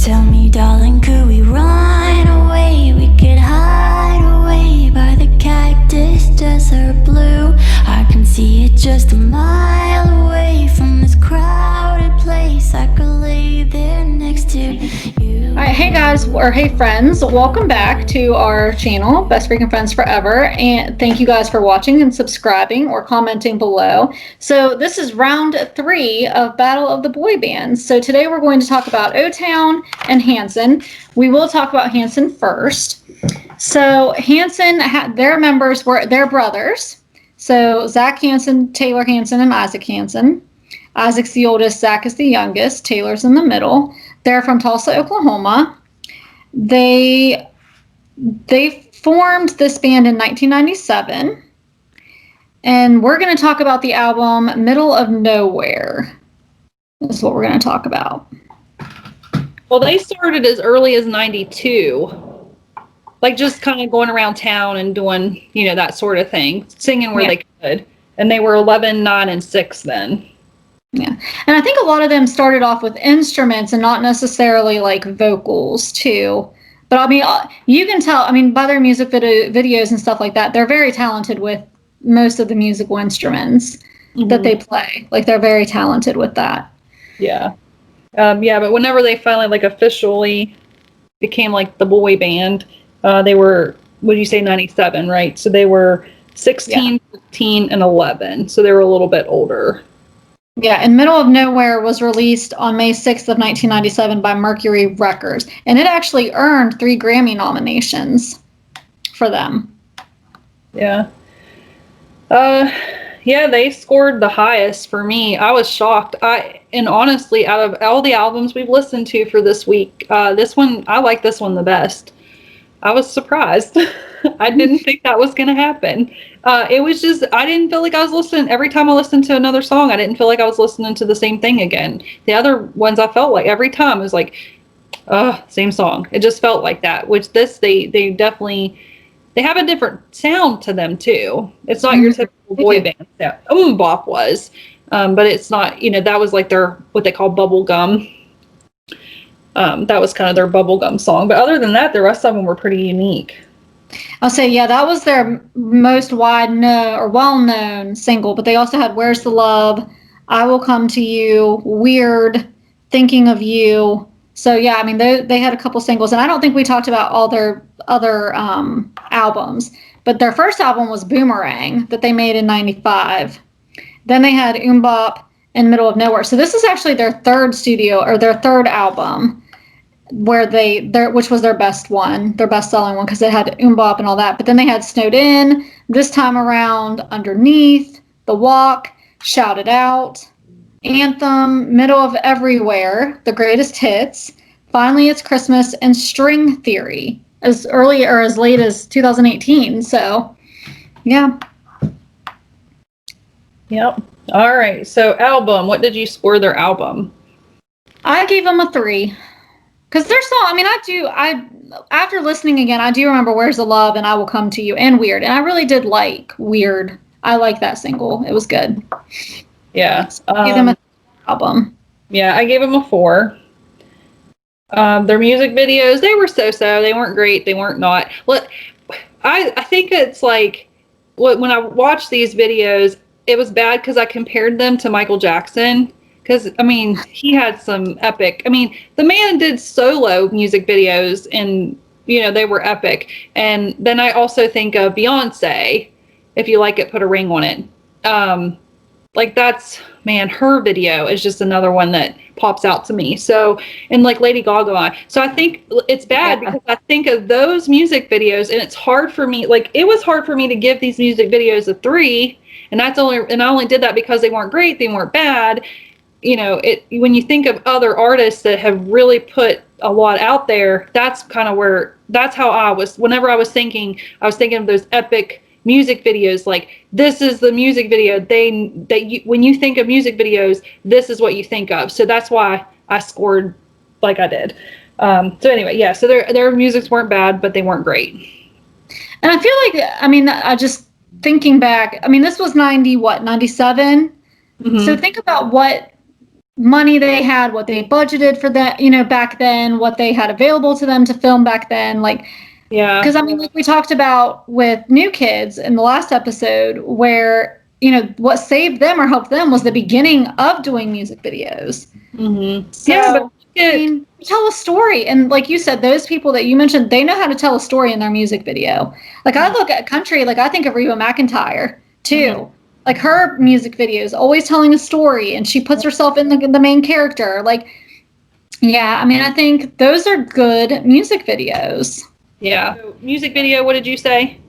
Tell me, darling, could we run away? We could hide away by the cactus desert blue. I can see it just a mile away from this crowded place. I could lay there next to you. All right, hey guys, or hey friends, welcome back to our channel, Best Freaking Friends Forever, and thank you guys for watching and subscribing or commenting below. So this is round 3 of Battle of the Boy Bands. So today we're going to talk about O-Town and Hanson. We will talk about Hanson first. So Hanson, their members were their brothers. So Zach Hanson, Taylor Hanson, and Isaac Hanson. Isaac's the oldest, Zach is the youngest, Taylor's in the middle. They're from Tulsa, Oklahoma. They formed this band in 1997. And we're going to talk about the album Middle of Nowhere. This is what we're going to talk about. Well, they started as early as 92. Like just kind of going around town and doing, you know, that sort of thing. Singing where they could. And they were 11, 9, and 6 then. Yeah. And I think a lot of them started off with instruments and not necessarily like vocals too. But I mean, you can tell, I mean, by their music videos and stuff like that, they're very talented with most of the musical instruments that they play. Like they're very talented with that. Yeah. Yeah, but whenever they finally like officially became like the boy band, they were, what did you say, 97, right? So they were 16, 15, and 11. So they were a little bit older. Yeah, and Middle of Nowhere was released on May 6th of 1997 by Mercury Records. And it actually earned 3 Grammy nominations for them. Yeah. Yeah, they scored the highest for me. I was shocked. And honestly, out of all the albums we've listened to for this week, this one, I like this one the best. I was surprised. I didn't think that was going to happen. It was just, I didn't feel like I was listening. Every time I listened to another song, I didn't feel like I was listening to the same thing again. The other ones I felt like every time it was like, same song. It just felt like that, which this, they definitely, they have a different sound to them too. It's not your typical boy band sound. Bop was, but it's not, you know, that was like their, what they call bubble gum. That was kind of their bubblegum song. But other than that, the rest of them were pretty unique. I'll say, yeah, that was their most well-known single. But they also had Where's the Love, I Will Come to You, Weird, Thinking of You. So, yeah, I mean, they had a couple singles. And I don't think we talked about all their other albums. But their first album was Boomerang that they made in 95. Then they had Bop and Middle of Nowhere. So this is actually their third album, where which was their best one, their best-selling one, because it had Bop and all that. But then they had Snowed In, this time around Underneath, The Walk, Shout It Out, Anthem, Middle of Everywhere, The Greatest Hits, Finally It's Christmas, and String Theory, as early or as late as 2018. So, yeah. Yep. All right. So album, what did you score their album? I gave them a 3. Because their song, I mean, after listening again, I do remember Where's the Love and I Will Come to You and Weird. And I really did like Weird. I like that single. It was good. Yeah. So I gave them an album. Yeah, I gave them a 4. Their music videos, they were so-so. They weren't great. They weren't not. Look, I think it's like, when I watched these videos, it was bad because I compared them to Michael Jackson. Because, I mean, he had some epic, I mean, the man did solo music videos and, you know, they were epic. And then I also think of Beyonce, If You Like It, Put a Ring on It. Like that's, man, her video is just another one that pops out to me. So, and like Lady Gaga. So I think it's bad because I think of those music videos and it's hard for me, like it was hard for me to give these music videos a 3. And I only did that because they weren't great, they weren't bad. You know, when you think of other artists that have really put a lot out there, that's kind of that's how I was, whenever I was thinking of those epic music videos, like this is the music video when you think of music videos, this is what you think of. So that's why I scored like I did. So anyway, yeah, so their musics weren't bad, but they weren't great. And I feel like, I mean, I just thinking back, I mean, this was 97? Mm-hmm. So think about what money they had, what they budgeted for that, back then, what they had available to them to film back then. Like, Yeah. because I mean, like we talked about with New Kids in the last episode, where, what saved them or helped them was the beginning of doing music videos. Mm-hmm. So, Yeah, but I mean, tell a story. And like you said, those people that you mentioned, they know how to tell a story in their music video. Like I look at country, like I think of Reba McEntire too. Mhm. Like her music videos, always telling a story, and she puts herself in the main character. Like, yeah, I mean, I think those are good music videos. Yeah. So, music video, what did you say?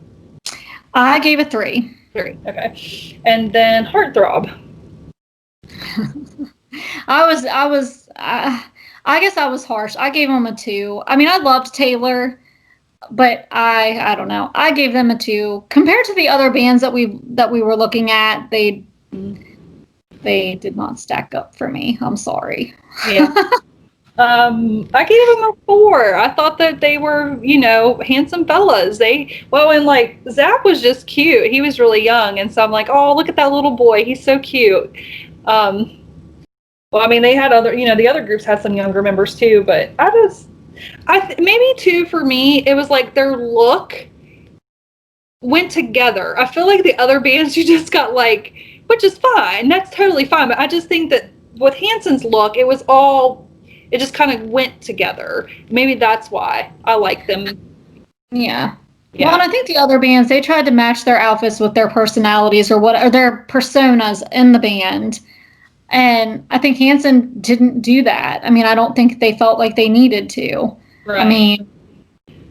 I gave it 3. 3. Okay. And then Heartthrob. I guess I was harsh. I gave them a 2. I mean, I loved Taylor, but I don't know. I gave them a 2 compared to the other bands that we were looking at. They did not stack up for me. I'm sorry. Yeah. I gave them a 4. I thought that they were, handsome fellas. And like Zach was just cute. He was really young, and so I'm like, oh, look at that little boy. He's so cute. Well, I mean, they had the other groups had some younger members too, but maybe 2 for me. It was like their look went together. I feel like the other bands you just got like, which is fine. That's totally fine. But I just think that with Hanson's look, it just kind of went together. Maybe that's why I like them. Yeah. Well, and I think the other bands, they tried to match their outfits with their personalities or their personas in the band. And I think Hanson didn't do that. I mean, I don't think they felt like they needed to. Right. I mean,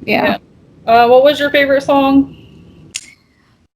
yeah. What was your favorite song?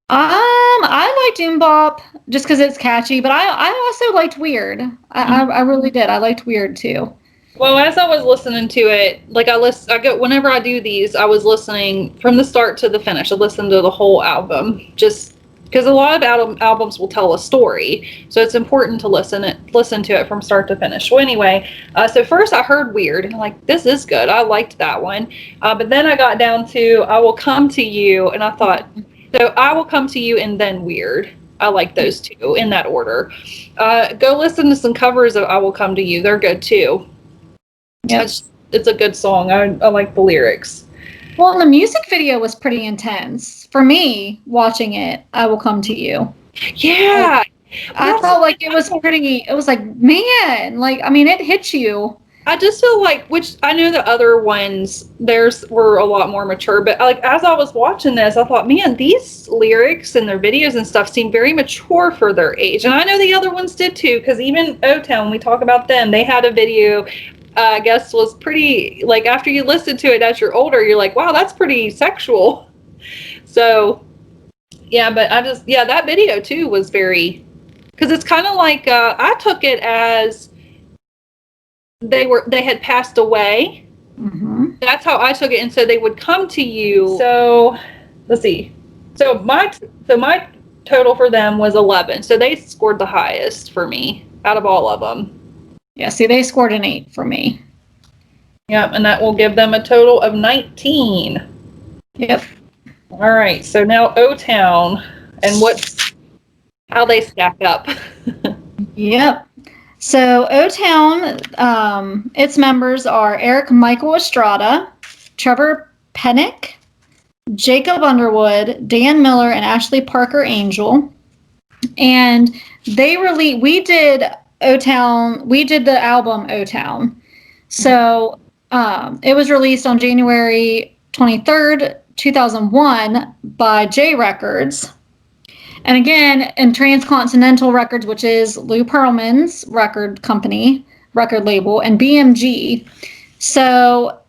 I liked Doom Bop just because it's catchy, but I also liked Weird. I really did. I liked Weird too. Well, as I was listening to it, like whenever I do these, I was listening from the start to the finish. I listened to the whole album, just because a lot of albums will tell a story, so it's important to listen to it from start to finish. Well, anyway, so first I heard Weird, and I'm like, this is good. I liked that one, but then I got down to I Will Come to You, and I thought, so I Will Come to You and then Weird. I like those 2 in that order. Go listen to some covers of I Will Come to You. They're good too. Yeah, it's a good song. I like the lyrics. Well, the music video was pretty intense. For me, watching it, I Will Come to You. Yeah. I felt like it was like, man, like, I mean, it hit you. I just feel like, which I know the other ones, theirs were a lot more mature, but like as I was watching this, I thought, man, these lyrics and their videos and stuff seem very mature for their age. And I know the other ones did too, because even O-Town, we talk about them, they had a video, I guess was pretty, like after you listen to it as you're older, you're like, wow, that's pretty sexual. So, yeah, but that video too was very, because it's kind of like, I took it as they had passed away. Mm-hmm. That's how I took it, and so they would come to you. So let's see. So my total for them was 11. So they scored the highest for me out of all of them. Yeah, see, they scored an 8 for me. Yep, and that will give them a total of 19. Yep. All right, so now O-Town, and how they stack up. Yep. So O-Town, its members are Eric Michael Estrada, Trevor Pennick, Jacob Underwood, Dan Miller, and Ashley Parker Angel. And we did O-Town, we did the album O-Town. So it was released on January 23rd, 2001 by J Records. And again, in Transcontinental Records, which is Lou Pearlman's record label, and BMG. So,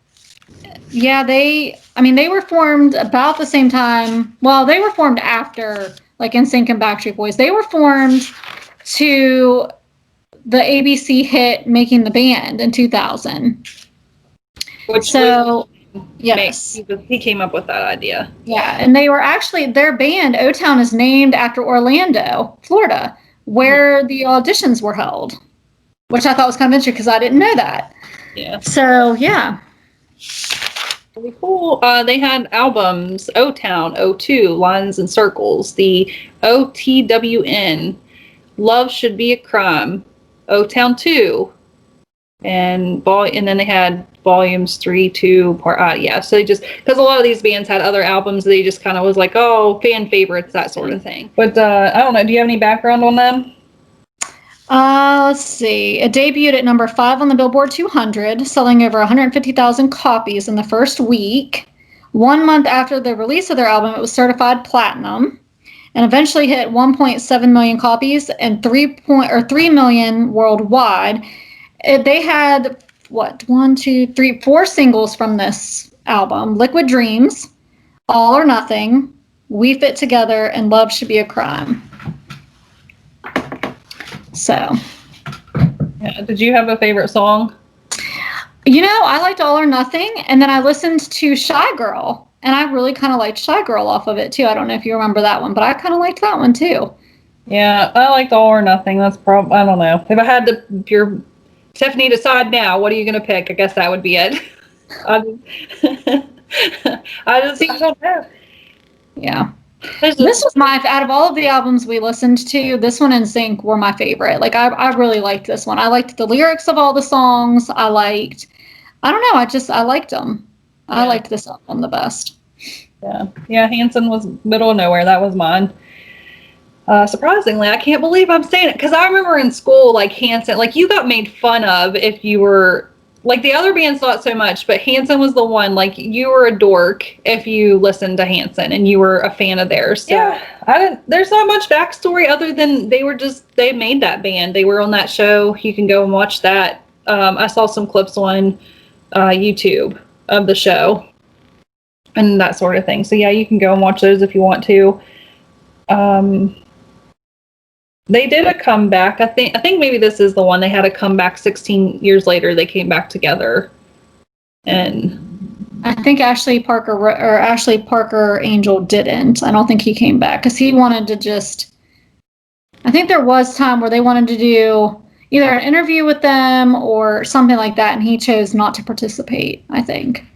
yeah, they were formed about the same time. Well, they were formed after, like, NSYNC and Backstreet Boys. They were formed to the ABC hit Making the Band in 2000. Yes. He came up with that idea. Yeah, and they were actually, their band, O-Town, is named after Orlando, Florida, where the auditions were held, which I thought was kind of interesting because I didn't know that. Yeah. So, yeah. Really cool. They had albums, O-Town, O2, Lines and Circles, the OTWN, Love Should Be a Crime, O-Town 2, and then they had volumes 3, 2, so they just, because a lot of these bands had other albums, they just kind of was like, oh, fan favorites, that sort of thing. But I don't know, do you have any background on them? Let's see. It debuted at number 5 on the Billboard 200, selling over 150,000 copies in the first week. 1 month after the release of their album, it was certified platinum, and eventually hit 1.7 million copies and 3 million worldwide. They had, 4 singles from this album: Liquid Dreams, All or Nothing, We Fit Together, and Love Should Be a Crime. So. Yeah. Did you have a favorite song? I liked All or Nothing, and then I listened to Shy Girl, and I really kind of liked Shy Girl off of it, too. I don't know if you remember that one, but I kind of liked that one, too. Yeah, I liked All or Nothing. That's probably, I don't know. If I had to, if you're Stephanie, decide now, what are you going to pick? I guess that would be it. I don't know. Yeah. This was out of all of the albums we listened to, this one and Sync were my favorite. Like, I really liked this one. I liked the lyrics of all the songs. I liked them. Yeah. I liked this album the best. Yeah, Hanson was middle of nowhere. That was mine. Surprisingly, I can't believe I'm saying it, because I remember in school, like, Hanson, like, you got made fun of if you were, like, the other bands not so much, but Hanson was the one, like, you were a dork if you listened to Hanson and you were a fan of theirs. So yeah, there's not much backstory other than they made that band. They were on that show. You can go and watch that. I saw some clips on YouTube of the show and that sort of thing. So yeah, you can go and watch those if you want to. They did a comeback. I think maybe this is the one. They had a comeback 16 years later. They came back together. And I think Ashley Parker Angel didn't. I don't think he came back because he wanted to just, I think there was time where they wanted to do either an interview with them or something like that, and he chose not to participate, I think.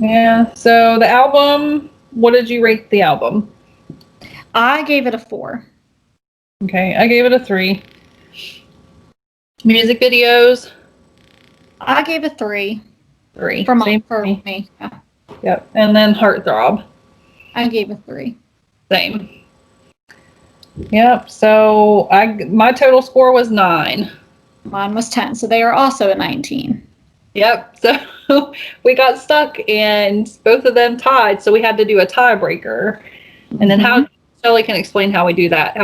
Yeah. So the album, what did you rate the album? I gave it a 4. Okay, I gave it a 3. Music videos? I gave it 3. 3. For me. Yeah. Yep. And then Heartthrob? I gave it 3. Same. Yep. So my total score was 9. Mine was 10. So they are also a 19. Yep. So we got stuck and both of them tied. So we had to do a tiebreaker. And then Shelley can explain how we did that.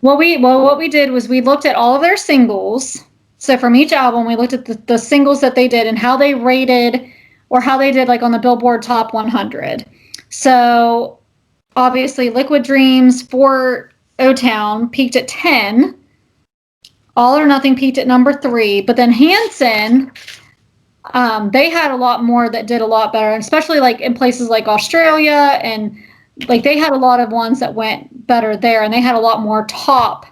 Well, what we did was we looked at all of their singles. So from each album, we looked at the singles that they did and how they rated, or how they did, like, on the Billboard Top 100. So obviously, Liquid Dreams for O-Town peaked at 10. All or Nothing peaked at number 3. But then Hanson, they had a lot more that did a lot better, especially, like, in places like Australia, and like, they had a lot of ones that went better there, and they had a lot more top.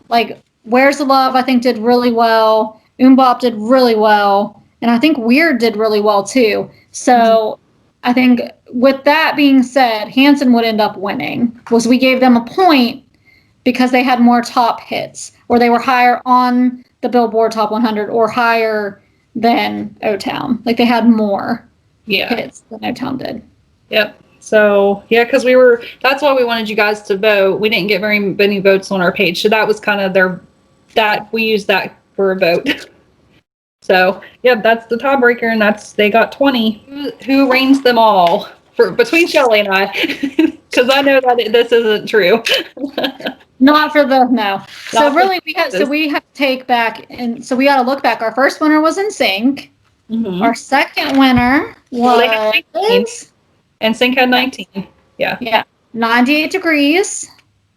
Like, Where's the Love, I think, did really well. Bop did really well. And I think Weird did really well, too. So I think with that being said, Hanson would end up winning. We gave them a point because they had more top hits, or they were higher on the Billboard Top 100 or higher than O-Town. Like, they had more hits than O-Town did. Yep. So, yeah, because that's why we wanted you guys to vote. We didn't get very many votes on our page. So that was kind of we used that for a vote. So, yeah, that's the tiebreaker, and they got 20. Who reigns them all? Between Shelley and I. Because I know that this isn't true. Not for the, no. So really, we have to take back, and so we got to look back. Our first winner was NSYNC. Mm-hmm. Our second winner was... And Sync had 19. Yeah. Yeah. 98 Degrees.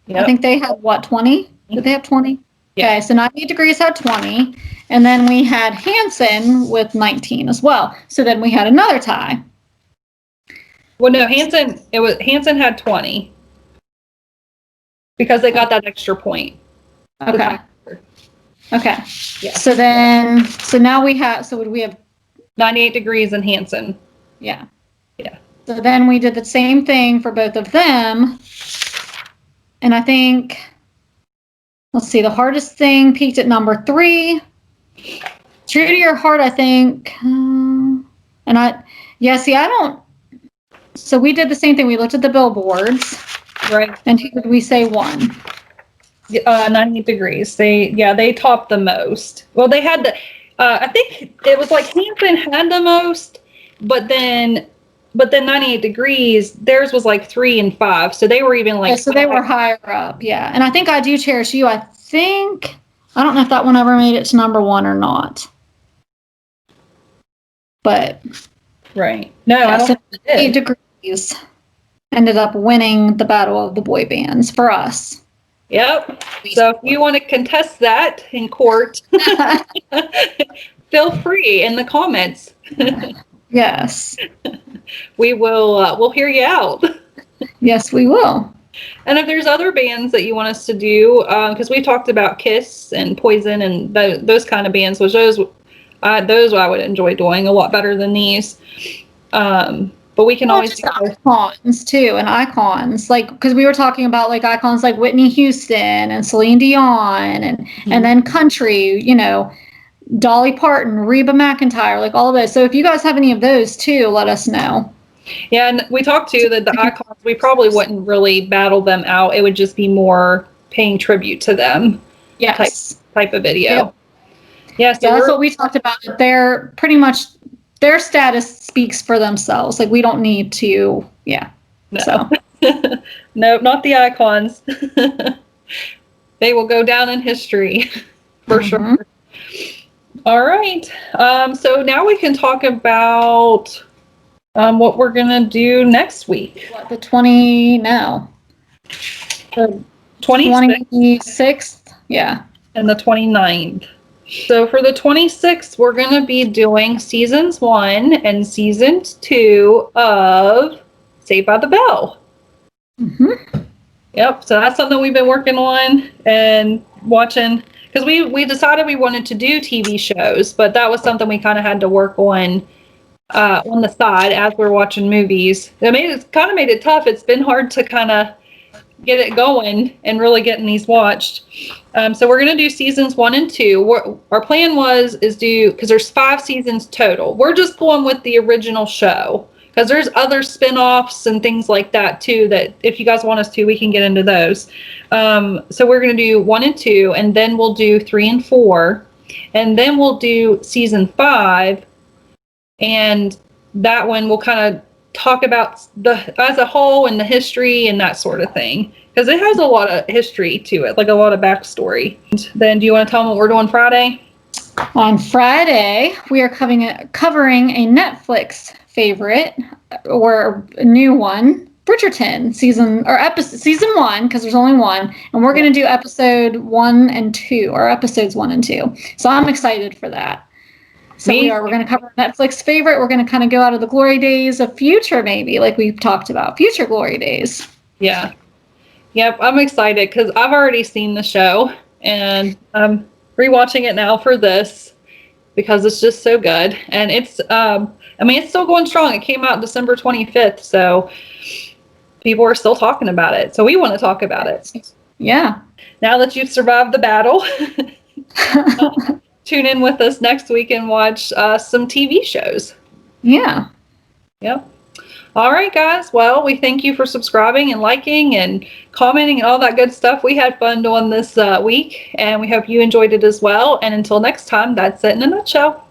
Yep. I think they had, 20? Did they have 20? Yeah. Okay, so 98 Degrees had 20. And then we had Hanson with 19 as well. So then we had another tie. Well, no, Hanson had 20. Because they got that extra point. Okay. Okay. Yeah. So now we have, so would we have 98 Degrees and Hanson. Yeah. Yeah. So then we did the same thing for both of them. And I think, let's see, The Hardest Thing peaked at number 3. True to Your Heart, I think. So we did the same thing. We looked at the billboards. Right. And who did we say won? 98 Degrees. They topped the most. Well, they had the, I think it was like Hanson had the most, but then 98 Degrees, theirs was like 3 and 5. So they were even like. Yeah, so they were higher up. Yeah. And I think I Do Cherish You. I don't know if that one ever made it to number 1 or not. But. Right. No, I don't think it did. 98 Degrees ended up winning the battle of the boy bands for us. Yep. So if you want to contest that in court, feel free in the comments. Yes. We'll hear you out. Yes, we will. And if there's other bands that you want us to do, because we talked about Kiss and Poison and those kind of bands, which those I would enjoy doing a lot better than these. But we can always do icons too, and icons, like, because we were talking about like icons like Whitney Houston and Celine Dion and then country, Dolly Parton, Reba McEntire, like all of those. So if you guys have any of those too, let us know. Yeah, and we talked too that the icons, we probably wouldn't really battle them out. It would just be more paying tribute to them. Yes. Type of video. Yep. Yeah, so that's what we talked about. They're pretty much, their status speaks for themselves. Like, we don't need to, No. So. No, not the icons. They will go down in history for sure. All right. So now we can talk about what we're going to do next week. What, the 26th? Yeah. And the 29th. So for the 26th, we're going to be doing seasons 1 and seasons 2 of Saved by the Bell. Yep. So that's something we've been working on and watching, because we decided we wanted to do TV shows, but that was something we kind of had to work on the side as we're watching movies. It kind of made it tough. It's been hard to kind of get it going and really getting these watched. So we're going to do seasons 1 and 2. Our plan is because there's 5 seasons total. We're just going with the original show, because there's other spin-offs and things like that too, that if you guys want us to, we can get into those. So we're going to do 1 and 2, and then we'll do 3 and 4, and then we'll do season 5, and that one we'll kind of talk about as a whole and the history and that sort of thing, because it has a lot of history to it, like a lot of backstory. And then do you want to tell them what we're doing Friday? On Friday, we are covering a Netflix favorite, or a new one, Bridgerton season 1, because there's only one, and we're going to do episode 1 and 2, or episodes 1 and 2. So I'm excited for that. So we're going to cover a Netflix favorite. We're going to kind of go out of the glory days of future, maybe, like we've talked about, future glory days. Yeah. Yep, I'm excited because I've already seen the show, and I'm rewatching it now for this because it's just so good. And it's, it's still going strong. It came out December 25th, so people are still talking about it. So we want to talk about it. Yeah. Now that you've survived the battle, tune in with us next week and watch some TV shows. Yeah. Yep. All right, guys. Well, we thank you for subscribing and liking and commenting and all that good stuff. We had fun doing this week, and we hope you enjoyed it as well. And until next time, that's it in a nutshell.